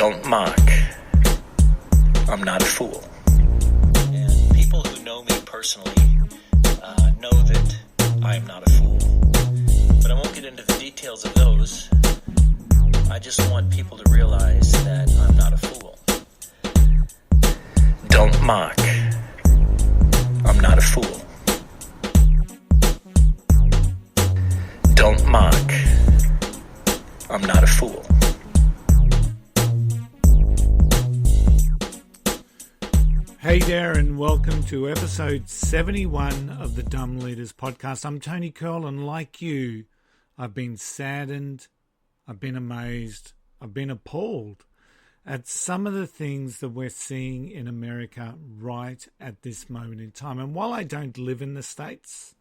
Don't mock. I'm not a fool. And people who know me personally know that I am not a fool. But I won't get into the details of those. I just want people to realize that I'm not a fool. Don't mock. I'm not a fool. Don't mock. I'm not a fool. Hey there, and welcome to episode 71 of the Dumb Leaders Podcast. I'm Tony Curl, and like you, I've been saddened, I've been amazed, I've been appalled at some of the things that we're seeing in America right at this moment in time. And while I don't live in the States,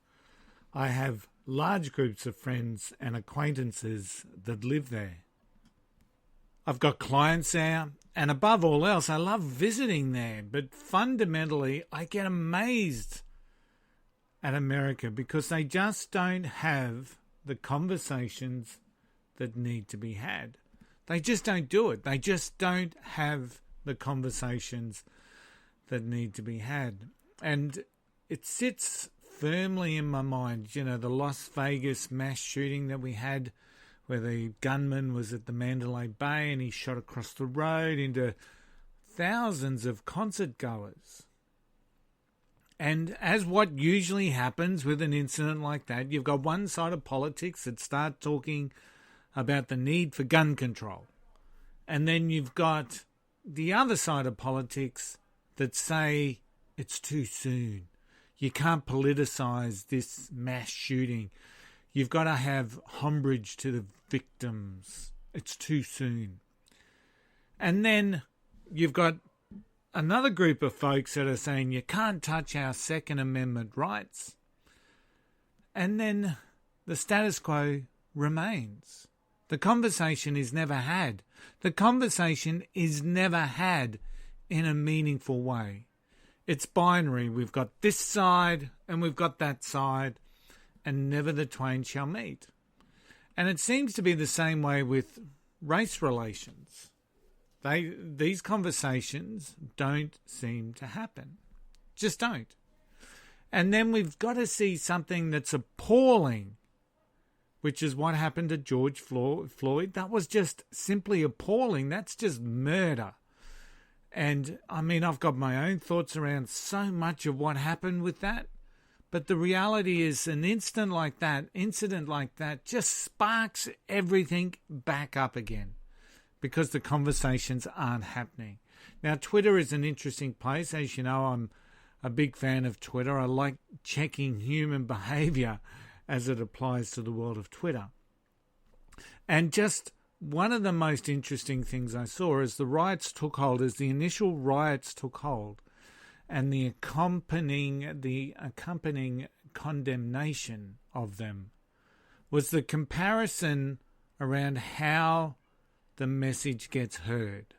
I have large groups of friends and acquaintances that live there. I've got clients there, and above all else, I love visiting there. But fundamentally, I get amazed at America because they just don't have the conversations that need to be had. They just don't do it. They just don't have the conversations that need to be had. And it sits firmly in my mind, you know, the Las Vegas mass shooting that we had, where the gunman was at the Mandalay Bay and he shot across the road into thousands of concert goers. And as what usually happens with an incident like that, you've got one side of politics that start talking about the need for gun control. And then you've got the other side of politics that say it's too soon. You can't politicize this mass shooting. You've got to have homage to the victims. It's too soon. And then you've got another group of folks that are saying you can't touch our Second Amendment rights. And then the status quo remains. The conversation is never had. The conversation is never had in a meaningful way. It's binary. We've got this side and we've got that side, and never the twain shall meet. And it seems to be the same way with race relations. These conversations don't seem to happen. Just don't. And then we've got to see something that's appalling, which is what happened to George Floyd. That was just simply appalling. That's just murder. And, I mean, I've got my own thoughts around so much of what happened with that. But the reality is an incident like that just sparks everything back up again because the conversations aren't happening. Now, Twitter is an interesting place. As you know, I'm a big fan of Twitter. I like checking human behavior as it applies to the world of Twitter. And just one of the most interesting things I saw as the initial riots took hold, and the accompanying condemnation of them, was the comparison around how the message gets heard.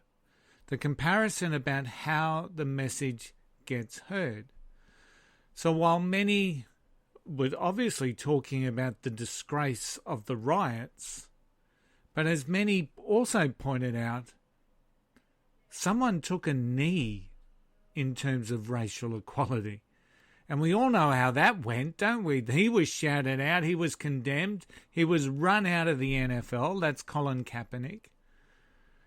The comparison about how the message gets heard. So while many were obviously talking about the disgrace of the riots, but as many also pointed out, someone took a knee in terms of racial equality. And we all know how that went, don't we? He was shouted out, he was condemned, he was run out of the NFL. That's Colin Kaepernick.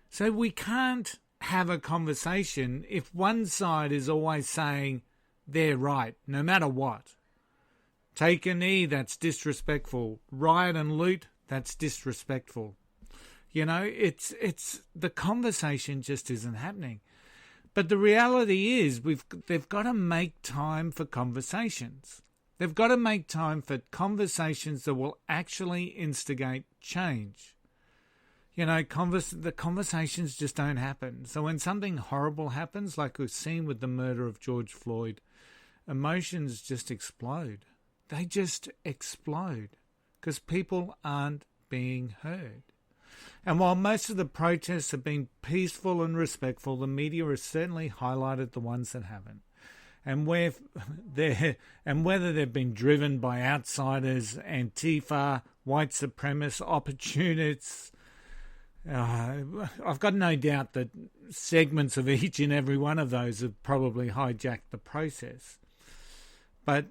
So we can't have a conversation if one side is always saying they're right, no matter what. Take a knee, that's disrespectful. Riot and loot, that's disrespectful. You know, it's the conversation just isn't happening. But the reality is they've got to make time for conversations. They've got to make time for conversations that will actually instigate change. You know, the conversations just don't happen. So when something horrible happens, like we've seen with the murder of George Floyd, emotions just explode. They just explode because people aren't being heard. And while most of the protests have been peaceful and respectful, the media has certainly highlighted the ones that haven't. And whether they've been driven by outsiders, Antifa, white supremacists, opportunists, I've got no doubt that segments of each and every one of those have probably hijacked the process. But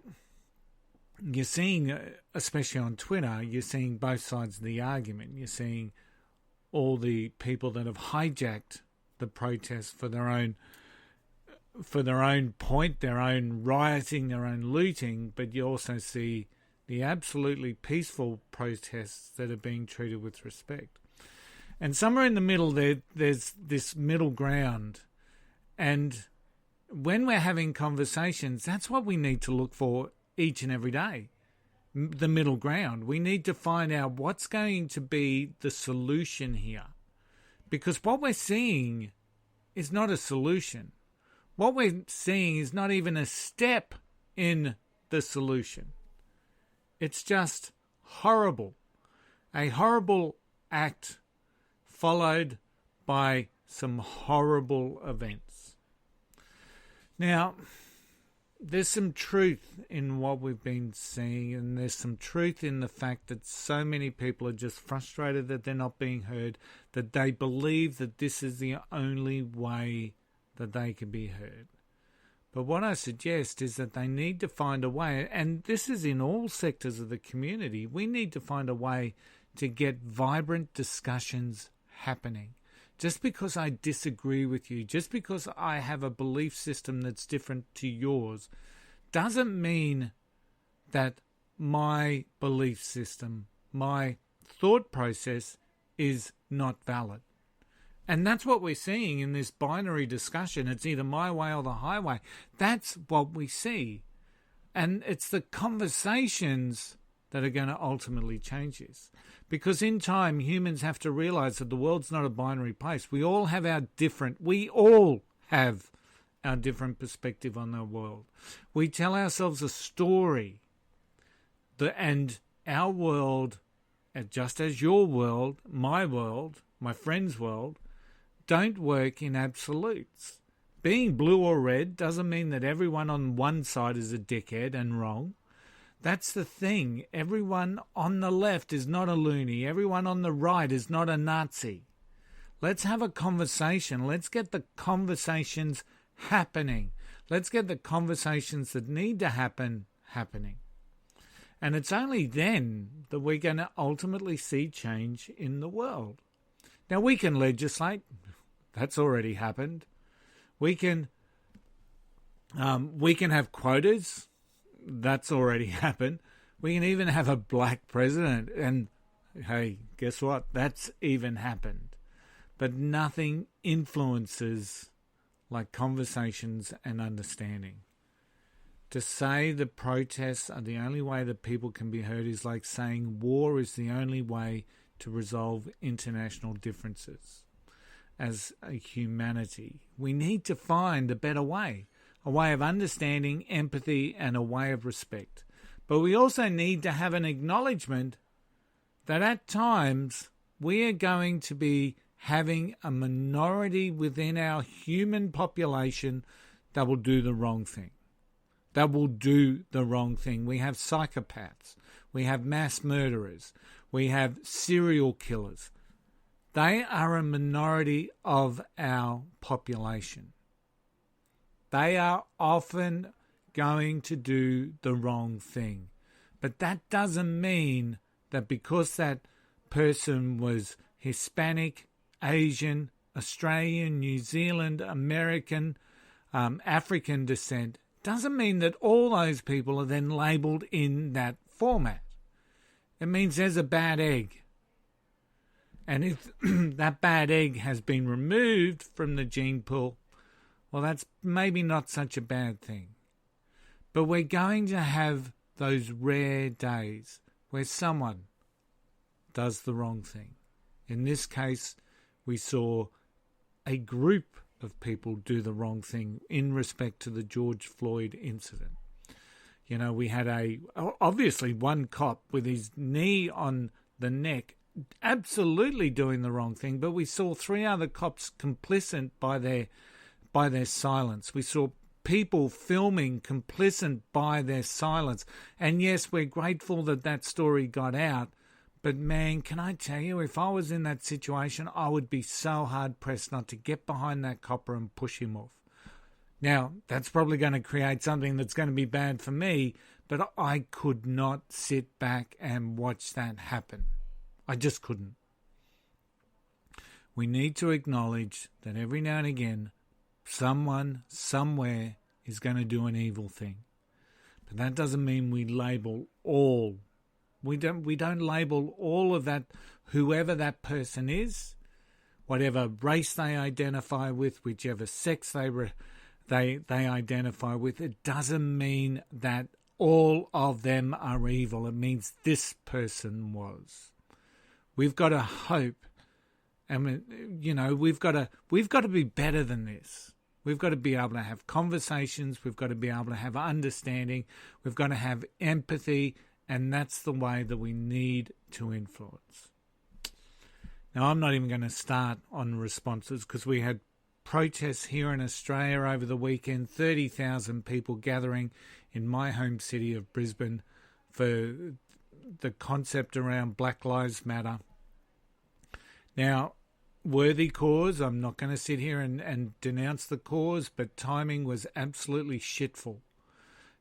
you're seeing, especially on Twitter, you're seeing both sides of the argument. You're seeing all the people that have hijacked the protests for their own point, their own rioting, their own looting, but you also see the absolutely peaceful protests that are being treated with respect. And somewhere in the middle there's this middle ground. And when we're having conversations, that's what we need to look for each and every day, the middle ground. We need to find out what's going to be the solution here. Because what we're seeing is not a solution. What we're seeing is not even a step in the solution. It's just horrible. A horrible act followed by some horrible events. Now, there's some truth in what we've been seeing, and there's some truth in the fact that so many people are just frustrated that they're not being heard, that they believe that this is the only way that they can be heard. But what I suggest is that they need to find a way, and this is in all sectors of the community, we need to find a way to get vibrant discussions happening. Just because I disagree with you, just because I have a belief system that's different to yours, doesn't mean that my belief system, my thought process is not valid. And that's what we're seeing in this binary discussion. It's either my way or the highway. That's what we see. And it's the conversations that are going to ultimately change this. Because in time, humans have to realize that the world's not a binary place. We all have our different perspective on the world. We tell ourselves a story. And our world, just as your world, my friend's world, don't work in absolutes. Being blue or red doesn't mean that everyone on one side is a dickhead and wrong. That's the thing. Everyone on the left is not a loony. Everyone on the right is not a Nazi. Let's have a conversation. Let's get the conversations happening. Let's get the conversations that need to happen happening. And it's only then that we're going to ultimately see change in the world. Now, we can legislate. That's already happened. We can have quotas. That's already happened. We can even have a black president. And, hey, guess what? That's even happened. But nothing influences like conversations and understanding. To say the protests are the only way that people can be heard is like saying war is the only way to resolve international differences. As a humanity, we need to find a better way, a way of understanding, empathy, and a way of respect. But we also need to have an acknowledgement that at times we are going to be having a minority within our human population that will do the wrong thing. We have psychopaths. We have mass murderers. We have serial killers. They are a minority of our population. They are often going to do the wrong thing. But that doesn't mean that because that person was Hispanic, Asian, Australian, New Zealand, American, African descent, doesn't mean that all those people are then labelled in that format. It means there's a bad egg. And if that bad egg has been removed from the gene pool, well, that's maybe not such a bad thing. But we're going to have those rare days where someone does the wrong thing. In this case, we saw a group of people do the wrong thing in respect to the George Floyd incident. You know, we had obviously one cop with his knee on the neck absolutely doing the wrong thing, but we saw three other cops complicit by their silence. We saw people filming complicit by their silence. And yes, we're grateful that story got out, But man, can I tell you, if I was in that situation, I would be so hard-pressed not to get behind that copper and push him off. Now, that's probably going to create something that's going to be bad for me, but I could not sit back and watch that happen. I just couldn't. We need to acknowledge that every now and again, someone, somewhere, is going to do an evil thing. But that doesn't mean we label all. We don't label all of that, whoever that person is, whatever race they identify with, whichever sex they identify with. It doesn't mean that all of them are evil. It means this person was. We've got to hope, and we've got to be better than this. We've got to be able to have conversations. We've got to be able to have understanding. We've got to have empathy, and that's the way that we need to influence. Now, I'm not even going to start on responses because we had protests here in Australia over the weekend, 30,000 people gathering in my home city of Brisbane for the concept around Black Lives Matter. Now, worthy cause, I'm not going to sit here and denounce the cause, but timing was absolutely shitful.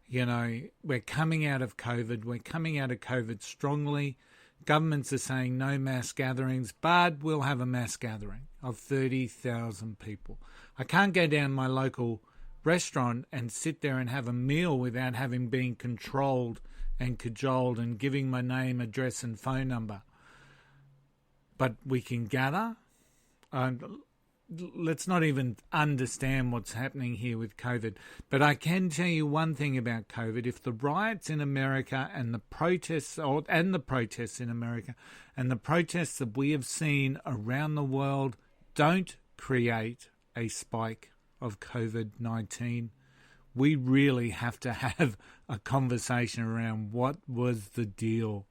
We're coming out of COVID. We're coming out of COVID strongly. Governments are saying no mass gatherings, but we'll have a mass gathering of 30,000 people. I can't go down my local restaurant and sit there and have a meal without having been controlled and cajoled and giving my name, address and phone number. But we can gather. Let's not even understand what's happening here with COVID. But I can tell you one thing about COVID. If the riots in America and the protests in America and the protests that we have seen around the world don't create a spike of COVID-19, we really have to have a conversation around what was the deal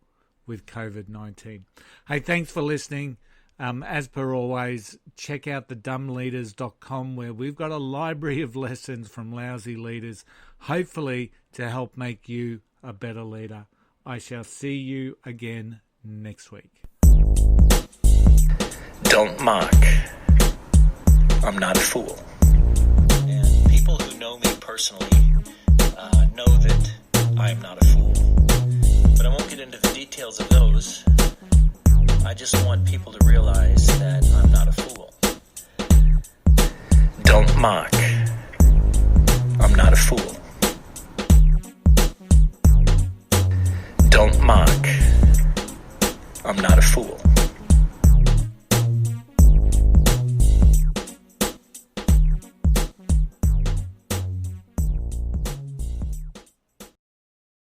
with COVID-19. Hey, thanks for listening. As per always, check out thedumbleaders.com where we've got a library of lessons from lousy leaders, hopefully to help make you a better leader. I shall see you again next week. Don't mock. I'm not a fool. And people who know me personally know that I am not a fool. But I won't get into the details of those. I just want people to realize that I'm not a fool. Don't mock. I'm not a fool. Don't mock. I'm not a fool.